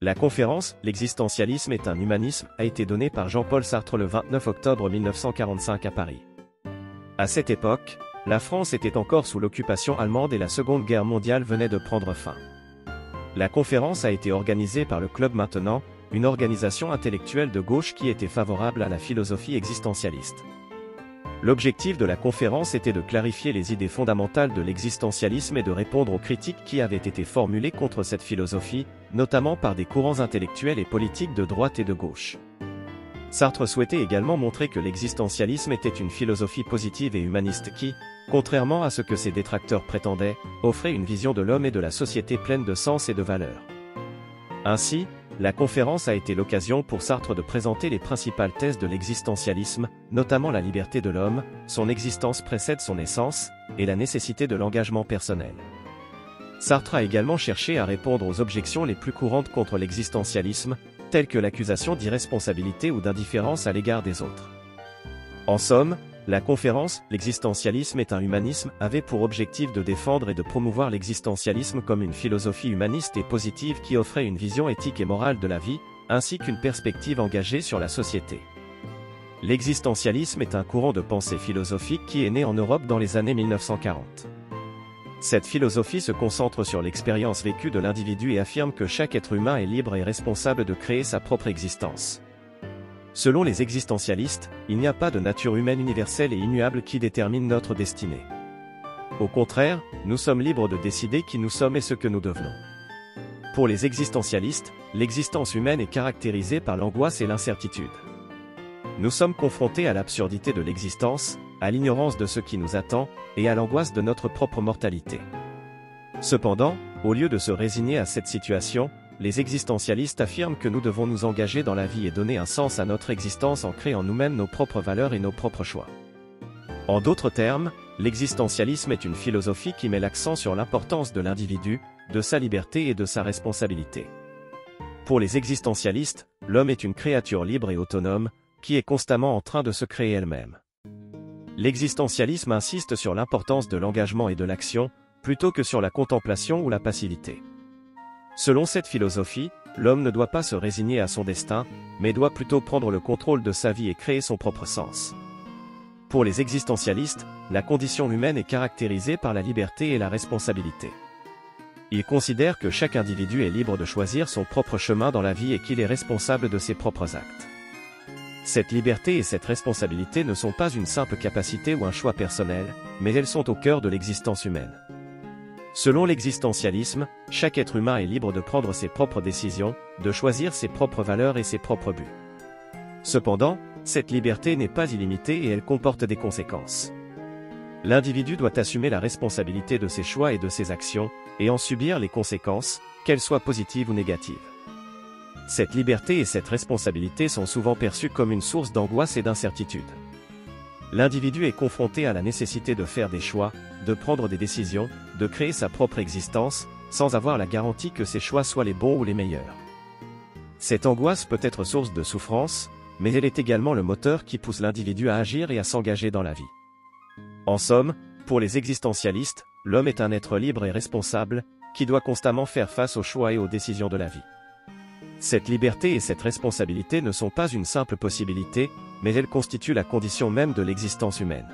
La conférence « L'existentialisme est un humanisme » a été donnée par Jean-Paul Sartre le 29 octobre 1945 à Paris. À cette époque, la France était encore sous l'occupation allemande et la Seconde Guerre mondiale venait de prendre fin. La conférence a été organisée par le Club Maintenant, une organisation intellectuelle de gauche qui était favorable à la philosophie existentialiste. L'objectif de la conférence était de clarifier les idées fondamentales de l'existentialisme et de répondre aux critiques qui avaient été formulées contre cette philosophie, notamment par des courants intellectuels et politiques de droite et de gauche. Sartre souhaitait également montrer que l'existentialisme était une philosophie positive et humaniste qui, contrairement à ce que ses détracteurs prétendaient, offrait une vision de l'homme et de la société pleine de sens et de valeurs. Ainsi, la conférence a été l'occasion pour Sartre de présenter les principales thèses de l'existentialisme, notamment la liberté de l'homme, son existence précède son essence, et la nécessité de l'engagement personnel. Sartre a également cherché à répondre aux objections les plus courantes contre l'existentialisme, telles que l'accusation d'irresponsabilité ou d'indifférence à l'égard des autres. En somme, la conférence « L'existentialisme est un humanisme » avait pour objectif de défendre et de promouvoir l'existentialisme comme une philosophie humaniste et positive qui offrait une vision éthique et morale de la vie, ainsi qu'une perspective engagée sur la société. L'existentialisme est un courant de pensée philosophique qui est né en Europe dans les années 1940. Cette philosophie se concentre sur l'expérience vécue de l'individu et affirme que chaque être humain est libre et responsable de créer sa propre existence. Selon les existentialistes, il n'y a pas de nature humaine universelle et immuable qui détermine notre destinée. Au contraire, nous sommes libres de décider qui nous sommes et ce que nous devenons. Pour les existentialistes, l'existence humaine est caractérisée par l'angoisse et l'incertitude. Nous sommes confrontés à l'absurdité de l'existence, à l'ignorance de ce qui nous attend, et à l'angoisse de notre propre mortalité. Cependant, au lieu de se résigner à cette situation, les existentialistes affirment que nous devons nous engager dans la vie et donner un sens à notre existence en créant nous-mêmes nos propres valeurs et nos propres choix. En d'autres termes, l'existentialisme est une philosophie qui met l'accent sur l'importance de l'individu, de sa liberté et de sa responsabilité. Pour les existentialistes, l'homme est une créature libre et autonome, qui est constamment en train de se créer elle-même. L'existentialisme insiste sur l'importance de l'engagement et de l'action, plutôt que sur la contemplation ou la passivité. Selon cette philosophie, l'homme ne doit pas se résigner à son destin, mais doit plutôt prendre le contrôle de sa vie et créer son propre sens. Pour les existentialistes, la condition humaine est caractérisée par la liberté et la responsabilité. Ils considèrent que chaque individu est libre de choisir son propre chemin dans la vie et qu'il est responsable de ses propres actes. Cette liberté et cette responsabilité ne sont pas une simple capacité ou un choix personnel, mais elles sont au cœur de l'existence humaine. Selon l'existentialisme, chaque être humain est libre de prendre ses propres décisions, de choisir ses propres valeurs et ses propres buts. Cependant, cette liberté n'est pas illimitée et elle comporte des conséquences. L'individu doit assumer la responsabilité de ses choix et de ses actions, et en subir les conséquences, qu'elles soient positives ou négatives. Cette liberté et cette responsabilité sont souvent perçues comme une source d'angoisse et d'incertitude. L'individu est confronté à la nécessité de faire des choix, de prendre des décisions, de créer sa propre existence, sans avoir la garantie que ses choix soient les bons ou les meilleurs. Cette angoisse peut être source de souffrance, mais elle est également le moteur qui pousse l'individu à agir et à s'engager dans la vie. En somme, pour les existentialistes, l'homme est un être libre et responsable, qui doit constamment faire face aux choix et aux décisions de la vie. Cette liberté et cette responsabilité ne sont pas une simple possibilité, mais elles constituent la condition même de l'existence humaine.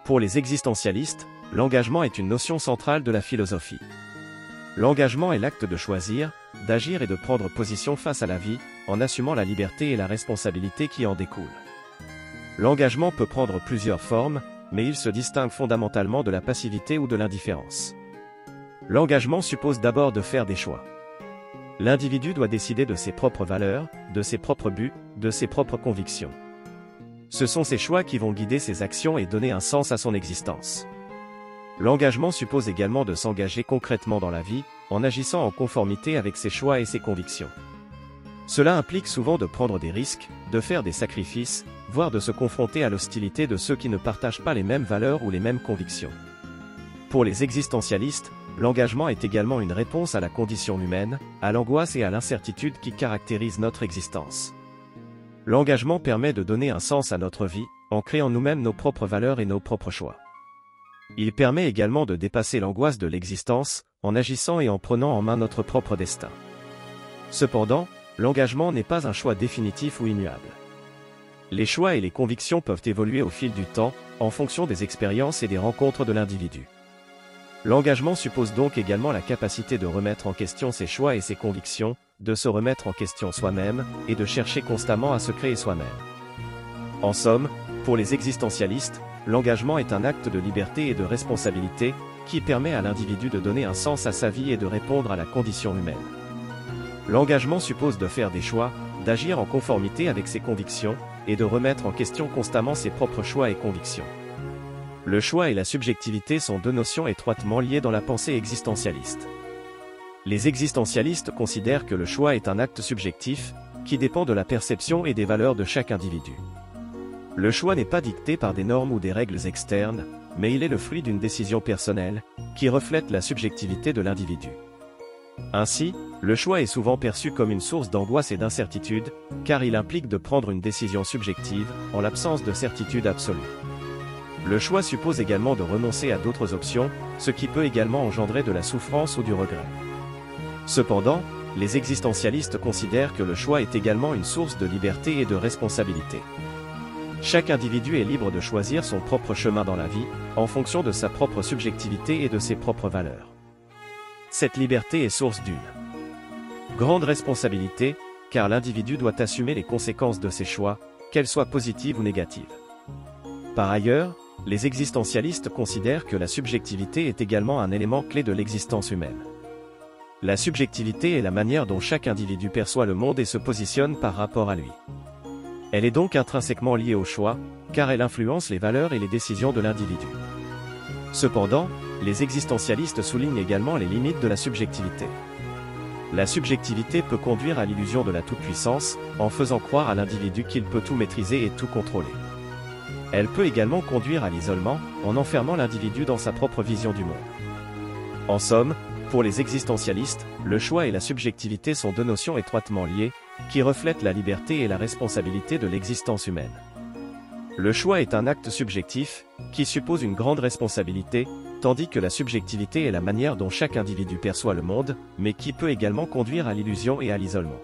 Pour les existentialistes, l'engagement est une notion centrale de la philosophie. L'engagement est l'acte de choisir, d'agir et de prendre position face à la vie, en assumant la liberté et la responsabilité qui en découlent. L'engagement peut prendre plusieurs formes, mais il se distingue fondamentalement de la passivité ou de l'indifférence. L'engagement suppose d'abord de faire des choix. L'individu doit décider de ses propres valeurs, de ses propres buts, de ses propres convictions. Ce sont ces choix qui vont guider ses actions et donner un sens à son existence. L'engagement suppose également de s'engager concrètement dans la vie, en agissant en conformité avec ses choix et ses convictions. Cela implique souvent de prendre des risques, de faire des sacrifices, voire de se confronter à l'hostilité de ceux qui ne partagent pas les mêmes valeurs ou les mêmes convictions. Pour les existentialistes, l'engagement est également une réponse à la condition humaine, à l'angoisse et à l'incertitude qui caractérisent notre existence. L'engagement permet de donner un sens à notre vie, en créant nous-mêmes nos propres valeurs et nos propres choix. Il permet également de dépasser l'angoisse de l'existence, en agissant et en prenant en main notre propre destin. Cependant, l'engagement n'est pas un choix définitif ou immuable. Les choix et les convictions peuvent évoluer au fil du temps, en fonction des expériences et des rencontres de l'individu. L'engagement suppose donc également la capacité de remettre en question ses choix et ses convictions, de se remettre en question soi-même, et de chercher constamment à se créer soi-même. En somme, pour les existentialistes, l'engagement est un acte de liberté et de responsabilité, qui permet à l'individu de donner un sens à sa vie et de répondre à la condition humaine. L'engagement suppose de faire des choix, d'agir en conformité avec ses convictions, et de remettre en question constamment ses propres choix et convictions. Le choix et la subjectivité sont deux notions étroitement liées dans la pensée existentialiste. Les existentialistes considèrent que le choix est un acte subjectif, qui dépend de la perception et des valeurs de chaque individu. Le choix n'est pas dicté par des normes ou des règles externes, mais il est le fruit d'une décision personnelle, qui reflète la subjectivité de l'individu. Ainsi, le choix est souvent perçu comme une source d'angoisse et d'incertitude, car il implique de prendre une décision subjective, en l'absence de certitude absolue. Le choix suppose également de renoncer à d'autres options, ce qui peut également engendrer de la souffrance ou du regret. Cependant, les existentialistes considèrent que le choix est également une source de liberté et de responsabilité. Chaque individu est libre de choisir son propre chemin dans la vie, en fonction de sa propre subjectivité et de ses propres valeurs. Cette liberté est source d'une grande responsabilité, car l'individu doit assumer les conséquences de ses choix, qu'elles soient positives ou négatives. Par ailleurs, les existentialistes considèrent que la subjectivité est également un élément clé de l'existence humaine. La subjectivité est la manière dont chaque individu perçoit le monde et se positionne par rapport à lui. Elle est donc intrinsèquement liée au choix, car elle influence les valeurs et les décisions de l'individu. Cependant, les existentialistes soulignent également les limites de la subjectivité. La subjectivité peut conduire à l'illusion de la toute-puissance, en faisant croire à l'individu qu'il peut tout maîtriser et tout contrôler. Elle peut également conduire à l'isolement, en enfermant l'individu dans sa propre vision du monde. En somme, pour les existentialistes, le choix et la subjectivité sont deux notions étroitement liées, qui reflètent la liberté et la responsabilité de l'existence humaine. Le choix est un acte subjectif, qui suppose une grande responsabilité, tandis que la subjectivité est la manière dont chaque individu perçoit le monde, mais qui peut également conduire à l'illusion et à l'isolement.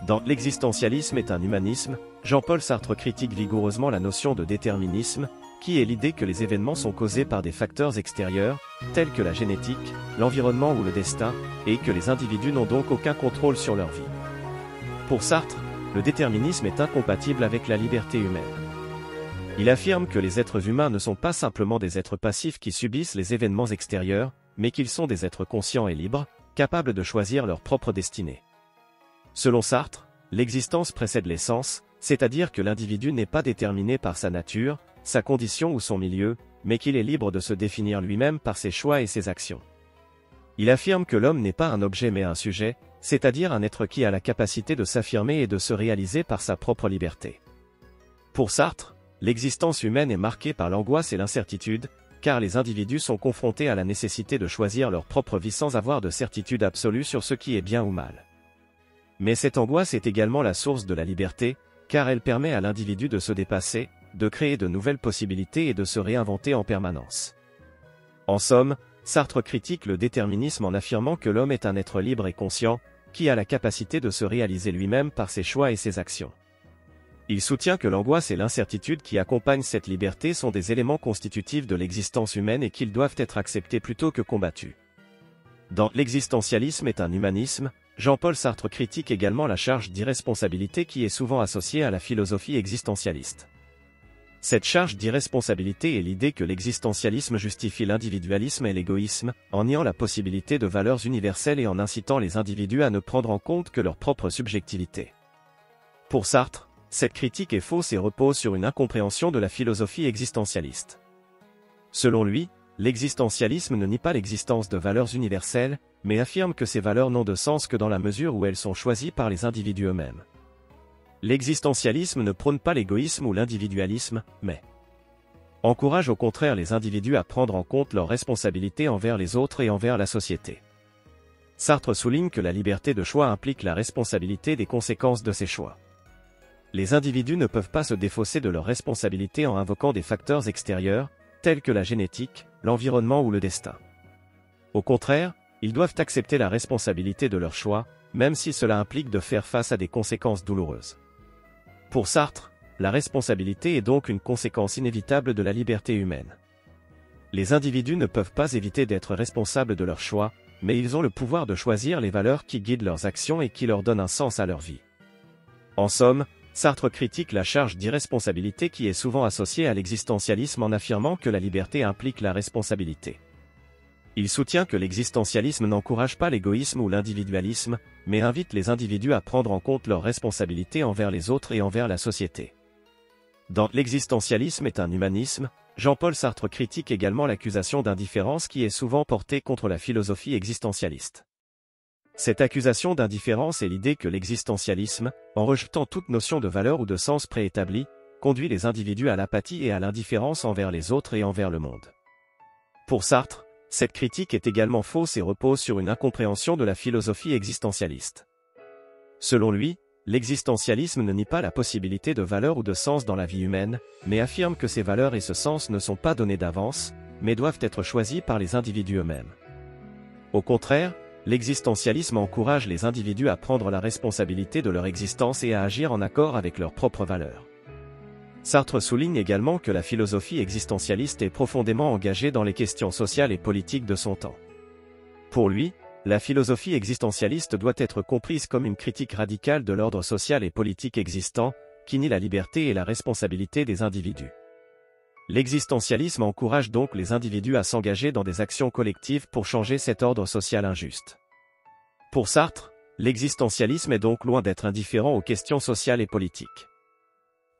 Dans L'existentialisme est un humanisme, Jean-Paul Sartre critique vigoureusement la notion de déterminisme, qui est l'idée que les événements sont causés par des facteurs extérieurs, tels que la génétique, l'environnement ou le destin, et que les individus n'ont donc aucun contrôle sur leur vie. Pour Sartre, le déterminisme est incompatible avec la liberté humaine. Il affirme que les êtres humains ne sont pas simplement des êtres passifs qui subissent les événements extérieurs, mais qu'ils sont des êtres conscients et libres, capables de choisir leur propre destinée. Selon Sartre, l'existence précède l'essence, c'est-à-dire que l'individu n'est pas déterminé par sa nature, sa condition ou son milieu, mais qu'il est libre de se définir lui-même par ses choix et ses actions. Il affirme que l'homme n'est pas un objet mais un sujet, c'est-à-dire un être qui a la capacité de s'affirmer et de se réaliser par sa propre liberté. Pour Sartre, l'existence humaine est marquée par l'angoisse et l'incertitude, car les individus sont confrontés à la nécessité de choisir leur propre vie sans avoir de certitude absolue sur ce qui est bien ou mal. Mais cette angoisse est également la source de la liberté, car elle permet à l'individu de se dépasser, de créer de nouvelles possibilités et de se réinventer en permanence. En somme, Sartre critique le déterminisme en affirmant que l'homme est un être libre et conscient, qui a la capacité de se réaliser lui-même par ses choix et ses actions. Il soutient que l'angoisse et l'incertitude qui accompagnent cette liberté sont des éléments constitutifs de l'existence humaine et qu'ils doivent être acceptés plutôt que combattus. Dans L'existentialisme est un humanisme, Jean-Paul Sartre critique également la charge d'irresponsabilité qui est souvent associée à la philosophie existentialiste. Cette charge d'irresponsabilité est l'idée que l'existentialisme justifie l'individualisme et l'égoïsme, en niant la possibilité de valeurs universelles et en incitant les individus à ne prendre en compte que leur propre subjectivité. Pour Sartre, cette critique est fausse et repose sur une incompréhension de la philosophie existentialiste. Selon lui, l'existentialisme ne nie pas l'existence de valeurs universelles, mais affirme que ces valeurs n'ont de sens que dans la mesure où elles sont choisies par les individus eux-mêmes. L'existentialisme ne prône pas l'égoïsme ou l'individualisme, mais encourage au contraire les individus à prendre en compte leurs responsabilités envers les autres et envers la société. Sartre souligne que la liberté de choix implique la responsabilité des conséquences de ses choix. Les individus ne peuvent pas se défausser de leurs responsabilités en invoquant des facteurs extérieurs, tels que la génétique, l'environnement ou le destin. Au contraire, ils doivent accepter la responsabilité de leurs choix, même si cela implique de faire face à des conséquences douloureuses. Pour Sartre, la responsabilité est donc une conséquence inévitable de la liberté humaine. Les individus ne peuvent pas éviter d'être responsables de leurs choix, mais ils ont le pouvoir de choisir les valeurs qui guident leurs actions et qui leur donnent un sens à leur vie. En somme, Sartre critique la charge d'irresponsabilité qui est souvent associée à l'existentialisme en affirmant que la liberté implique la responsabilité. Il soutient que l'existentialisme n'encourage pas l'égoïsme ou l'individualisme, mais invite les individus à prendre en compte leurs responsabilités envers les autres et envers la société. Dans L'existentialisme est un humanisme, Jean-Paul Sartre critique également l'accusation d'indifférence qui est souvent portée contre la philosophie existentialiste. Cette accusation d'indifférence est l'idée que l'existentialisme, en rejetant toute notion de valeur ou de sens préétabli, conduit les individus à l'apathie et à l'indifférence envers les autres et envers le monde. Pour Sartre, cette critique est également fausse et repose sur une incompréhension de la philosophie existentialiste. Selon lui, l'existentialisme ne nie pas la possibilité de valeur ou de sens dans la vie humaine, mais affirme que ces valeurs et ce sens ne sont pas donnés d'avance, mais doivent être choisis par les individus eux-mêmes. Au contraire, l'existentialisme encourage les individus à prendre la responsabilité de leur existence et à agir en accord avec leurs propres valeurs. Sartre souligne également que la philosophie existentialiste est profondément engagée dans les questions sociales et politiques de son temps. Pour lui, la philosophie existentialiste doit être comprise comme une critique radicale de l'ordre social et politique existant, qui nie la liberté et la responsabilité des individus. L'existentialisme encourage donc les individus à s'engager dans des actions collectives pour changer cet ordre social injuste. Pour Sartre, l'existentialisme est donc loin d'être indifférent aux questions sociales et politiques.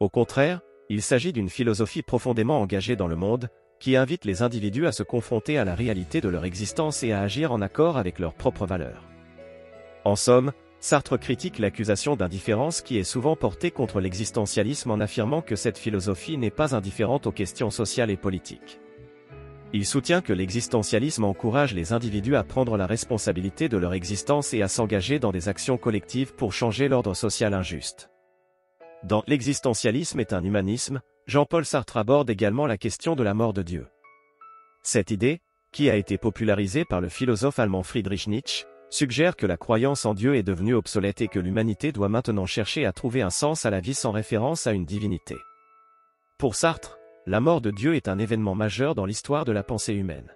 Au contraire, il s'agit d'une philosophie profondément engagée dans le monde, qui invite les individus à se confronter à la réalité de leur existence et à agir en accord avec leurs propres valeurs. En somme, Sartre critique l'accusation d'indifférence qui est souvent portée contre l'existentialisme en affirmant que cette philosophie n'est pas indifférente aux questions sociales et politiques. Il soutient que l'existentialisme encourage les individus à prendre la responsabilité de leur existence et à s'engager dans des actions collectives pour changer l'ordre social injuste. Dans L'existentialisme est un humanisme, Jean-Paul Sartre aborde également la question de la mort de Dieu. Cette idée, qui a été popularisée par le philosophe allemand Friedrich Nietzsche, suggère que la croyance en Dieu est devenue obsolète et que l'humanité doit maintenant chercher à trouver un sens à la vie sans référence à une divinité. Pour Sartre, la mort de Dieu est un événement majeur dans l'histoire de la pensée humaine.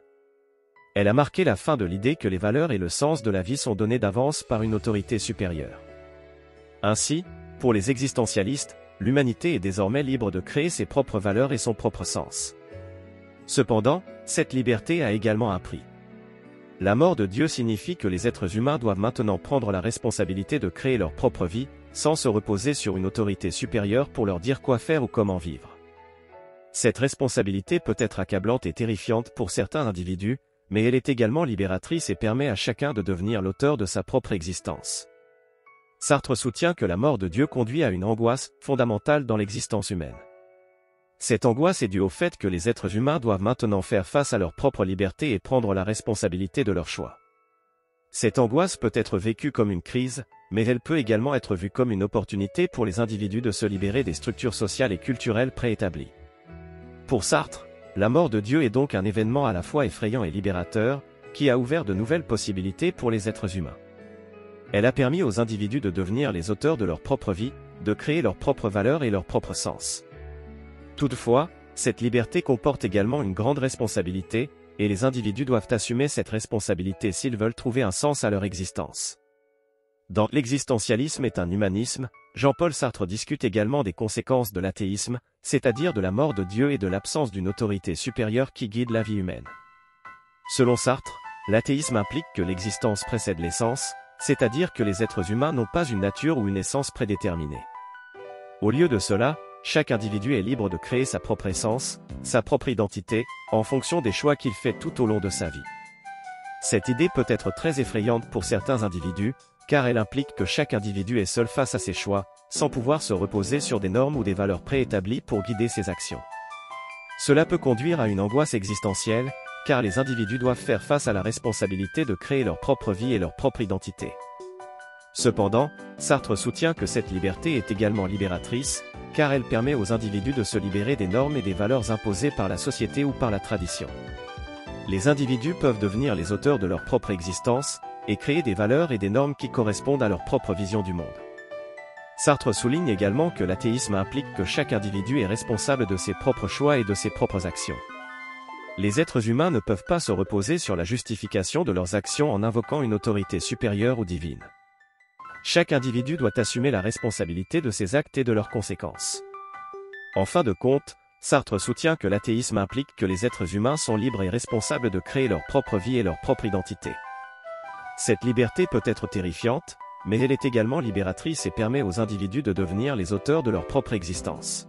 Elle a marqué la fin de l'idée que les valeurs et le sens de la vie sont donnés d'avance par une autorité supérieure. Ainsi, pour les existentialistes, l'humanité est désormais libre de créer ses propres valeurs et son propre sens. Cependant, cette liberté a également un prix. La mort de Dieu signifie que les êtres humains doivent maintenant prendre la responsabilité de créer leur propre vie, sans se reposer sur une autorité supérieure pour leur dire quoi faire ou comment vivre. Cette responsabilité peut être accablante et terrifiante pour certains individus, mais elle est également libératrice et permet à chacun de devenir l'auteur de sa propre existence. Sartre soutient que la mort de Dieu conduit à une angoisse fondamentale dans l'existence humaine. Cette angoisse est due au fait que les êtres humains doivent maintenant faire face à leur propre liberté et prendre la responsabilité de leurs choix. Cette angoisse peut être vécue comme une crise, mais elle peut également être vue comme une opportunité pour les individus de se libérer des structures sociales et culturelles préétablies. Pour Sartre, la mort de Dieu est donc un événement à la fois effrayant et libérateur, qui a ouvert de nouvelles possibilités pour les êtres humains. Elle a permis aux individus de devenir les auteurs de leur propre vie, de créer leurs propres valeurs et leur propre sens. Toutefois, cette liberté comporte également une grande responsabilité, et les individus doivent assumer cette responsabilité s'ils veulent trouver un sens à leur existence. Dans L'existentialisme est un humanisme, Jean-Paul Sartre discute également des conséquences de l'athéisme, c'est-à-dire de la mort de Dieu et de l'absence d'une autorité supérieure qui guide la vie humaine. Selon Sartre, l'athéisme implique que l'existence précède l'essence, c'est-à-dire que les êtres humains n'ont pas une nature ou une essence prédéterminée. Au lieu de cela, chaque individu est libre de créer sa propre essence, sa propre identité, en fonction des choix qu'il fait tout au long de sa vie. Cette idée peut être très effrayante pour certains individus, car elle implique que chaque individu est seul face à ses choix, sans pouvoir se reposer sur des normes ou des valeurs préétablies pour guider ses actions. Cela peut conduire à une angoisse existentielle, car les individus doivent faire face à la responsabilité de créer leur propre vie et leur propre identité. Cependant, Sartre soutient que cette liberté est également libératrice, car elle permet aux individus de se libérer des normes et des valeurs imposées par la société ou par la tradition. Les individus peuvent devenir les auteurs de leur propre existence, et créer des valeurs et des normes qui correspondent à leur propre vision du monde. Sartre souligne également que l'athéisme implique que chaque individu est responsable de ses propres choix et de ses propres actions. Les êtres humains ne peuvent pas se reposer sur la justification de leurs actions en invoquant une autorité supérieure ou divine. Chaque individu doit assumer la responsabilité de ses actes et de leurs conséquences. En fin de compte, Sartre soutient que l'athéisme implique que les êtres humains sont libres et responsables de créer leur propre vie et leur propre identité. Cette liberté peut être terrifiante, mais elle est également libératrice et permet aux individus de devenir les auteurs de leur propre existence.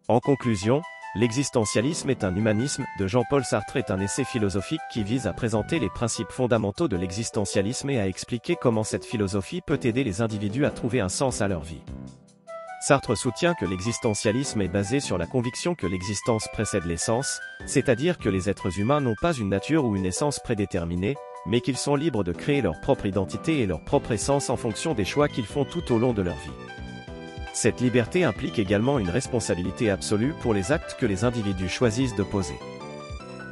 En conclusion, L'existentialisme est un humanisme de Jean-Paul Sartre est un essai philosophique qui vise à présenter les principes fondamentaux de l'existentialisme et à expliquer comment cette philosophie peut aider les individus à trouver un sens à leur vie. Sartre soutient que l'existentialisme est basé sur la conviction que l'existence précède l'essence, c'est-à-dire que les êtres humains n'ont pas une nature ou une essence prédéterminée, mais qu'ils sont libres de créer leur propre identité et leur propre essence en fonction des choix qu'ils font tout au long de leur vie. Cette liberté implique également une responsabilité absolue pour les actes que les individus choisissent de poser.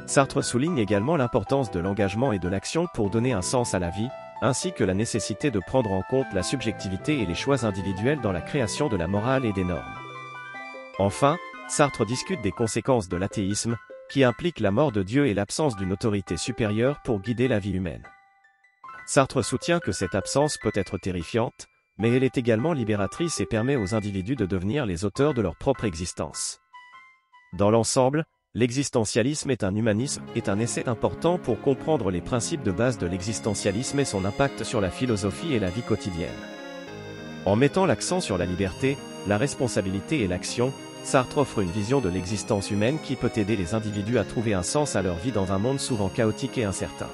Sartre souligne également l'importance de l'engagement et de l'action pour donner un sens à la vie, ainsi que la nécessité de prendre en compte la subjectivité et les choix individuels dans la création de la morale et des normes. Enfin, Sartre discute des conséquences de l'athéisme, qui implique la mort de Dieu et l'absence d'une autorité supérieure pour guider la vie humaine. Sartre soutient que cette absence peut être terrifiante, mais elle est également libératrice et permet aux individus de devenir les auteurs de leur propre existence. Dans l'ensemble, l'existentialisme est un humanisme, est un essai important pour comprendre les principes de base de l'existentialisme et son impact sur la philosophie et la vie quotidienne. En mettant l'accent sur la liberté, la responsabilité et l'action, Sartre offre une vision de l'existence humaine qui peut aider les individus à trouver un sens à leur vie dans un monde souvent chaotique et incertain.